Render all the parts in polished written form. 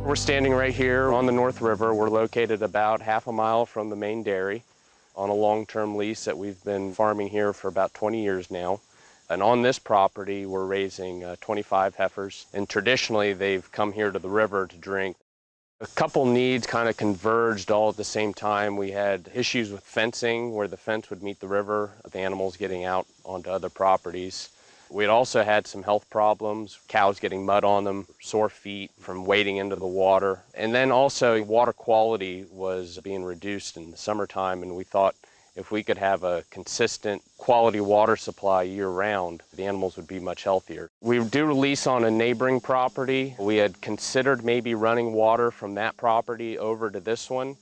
We're standing right here on the North River. We're located about half a mile from the main dairy on a long-term lease that we've been farming here for about 20 years now. And on this property, we're raising 25 heifers. And traditionally, they've come here to the river to drink. A couple needs kind of converged all at the same time. We had issues with fencing, where the fence would meet the river, the animals getting out onto other properties. We had also had some health problems, cows getting mud on them, sore feet from wading into the water. And then also water quality was being reduced in the summertime, and we thought if we could have a consistent quality water supply year-round, the animals would be much healthier. We do lease on a neighboring property. We had considered maybe running water from that property over to this one,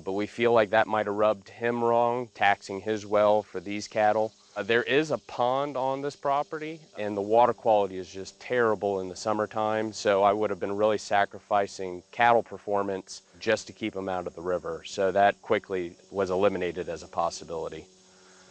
but we feel like that might have rubbed him wrong, taxing his well for these cattle. There is a pond on this property, and the water quality is just terrible in the summertime, so I would have been really sacrificing cattle performance just to keep them out of the river. So that quickly was eliminated as a possibility.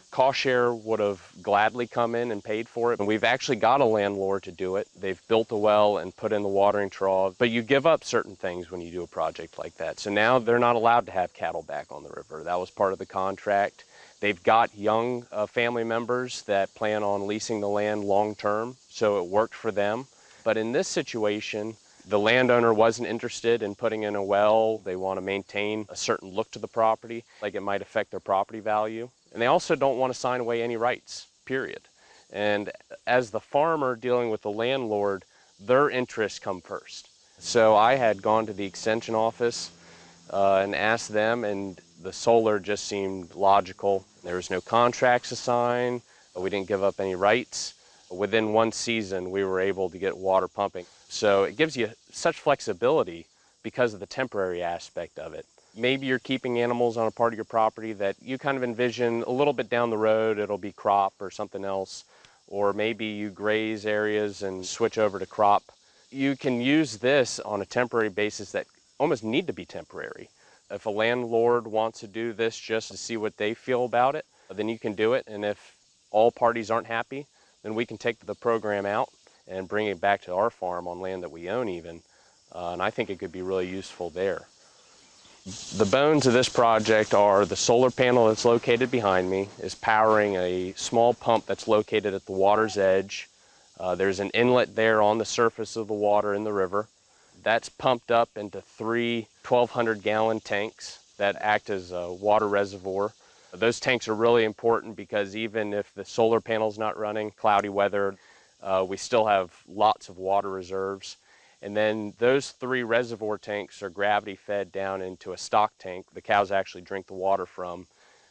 Cost share would have gladly come in and paid for it, and we've actually got a landlord to do it. They've built a well and put in the watering trough, but you give up certain things when you do a project like that. So now they're not allowed to have cattle back on the river. That was part of the contract. They've got young family members that plan on leasing the land long-term, so it worked for them. But in this situation, the landowner wasn't interested in putting in a well. They want to maintain a certain look to the property, like it might affect their property value. And they also don't want to sign away any rights, period. And as the farmer dealing with the landlord, their interests come first. So I had gone to the extension office and asked them, and the solar just seemed logical. There was no contracts to sign. We didn't give up any rights. Within one season, we were able to get water pumping. So it gives you such flexibility because of the temporary aspect of it. Maybe you're keeping animals on a part of your property that you kind of envision a little bit down the road, it'll be crop or something else. Or maybe you graze areas and switch over to crop. You can use this on a temporary basis that almost need to be temporary. If a landlord wants to do this just to see what they feel about it, then you can do it. And if all parties aren't happy, then we can take the program out and bring it back to our farm on land that we own even. And I think it could be really useful there. The bones of this project are the solar panel that's located behind me is powering a small pump that's located at the water's edge. There's an inlet there on the surface of the water in the river. That's pumped up into 3 1,200-gallon tanks that act as a water reservoir. Those tanks are really important because even if the solar panel's not running, cloudy weather, we still have lots of water reserves. And then those 3 reservoir tanks are gravity fed down into a stock tank the cows actually drink the water from.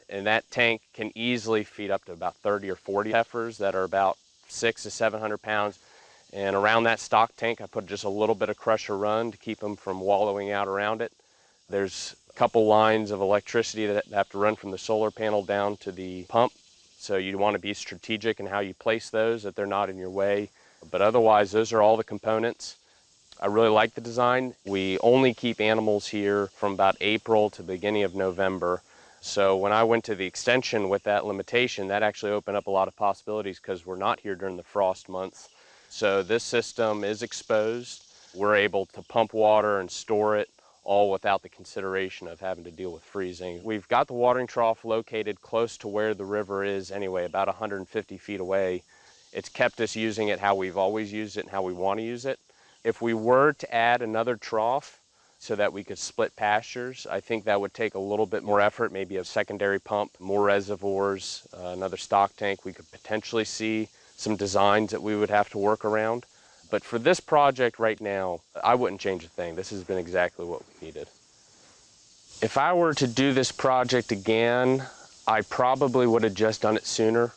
And that tank can easily feed up to about 30 or 40 heifers that are about 600 to 700 pounds. And around that stock tank, I put just a little bit of crusher run to keep them from wallowing out around it. There's a couple lines of electricity that have to run from the solar panel down to the pump. So you want to be strategic in how you place those, that they're not in your way. But otherwise, those are all the components. I really like the design. We only keep animals here from about April to the beginning of November. So when I went to the extension with that limitation, that actually opened up a lot of possibilities because we're not here during the frost months. So this system is exposed. We're able to pump water and store it all without the consideration of having to deal with freezing. We've got the watering trough located close to where the river is anyway, about 150 feet away. It's kept us using it how we've always used it and how we want to use it. If we were to add another trough so that we could split pastures, I think that would take a little bit more effort, maybe a secondary pump, more reservoirs, another stock tank. We could potentially see some designs that we would have to work around. But for this project right now, I wouldn't change a thing. This has been exactly what we needed. If I were to do this project again, I probably would have just done it sooner.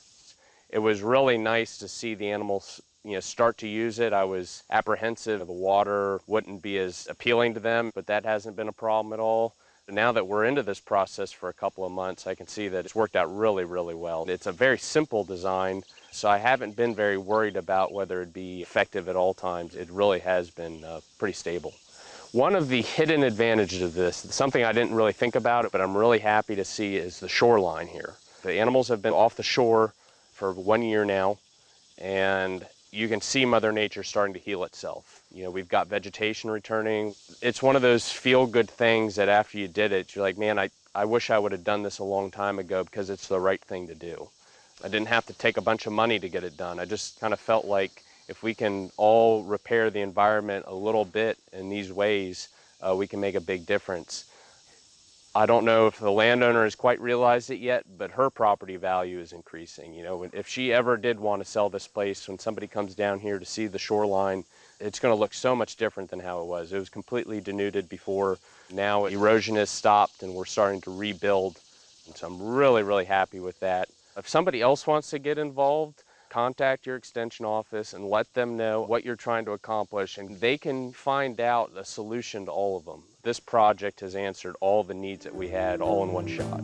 It was really nice to see the animals start to use it. I was apprehensive the water wouldn't be as appealing to them, but that hasn't been a problem at all. Now that we're into this process for a couple of months, I can see that it's worked out really, really well. It's a very simple design, so I haven't been very worried about whether it'd be effective at all times. It really has been pretty stable. One of the hidden advantages of this, something I didn't really think about, but I'm really happy to see, is the shoreline here. The animals have been off the shore for 1 year now, and you can see Mother Nature starting to heal itself. You know, we've got vegetation returning. It's one of those feel-good things that after you did it, you're like, man, I wish I would have done this a long time ago because it's the right thing to do. I didn't have to take a bunch of money to get it done. I just kind of felt like if we can all repair the environment a little bit in these ways, we can make a big difference. I don't know if the landowner has quite realized it yet, but her property value is increasing. You know, if she ever did want to sell this place, when somebody comes down here to see the shoreline, it's going to look so much different than how it was. It was completely denuded before. Now erosion has stopped and we're starting to rebuild. And so I'm really, really happy with that. If somebody else wants to get involved, contact your extension office and let them know what you're trying to accomplish, and they can find out a solution to all of them. This project has answered all the needs that we had all in one shot.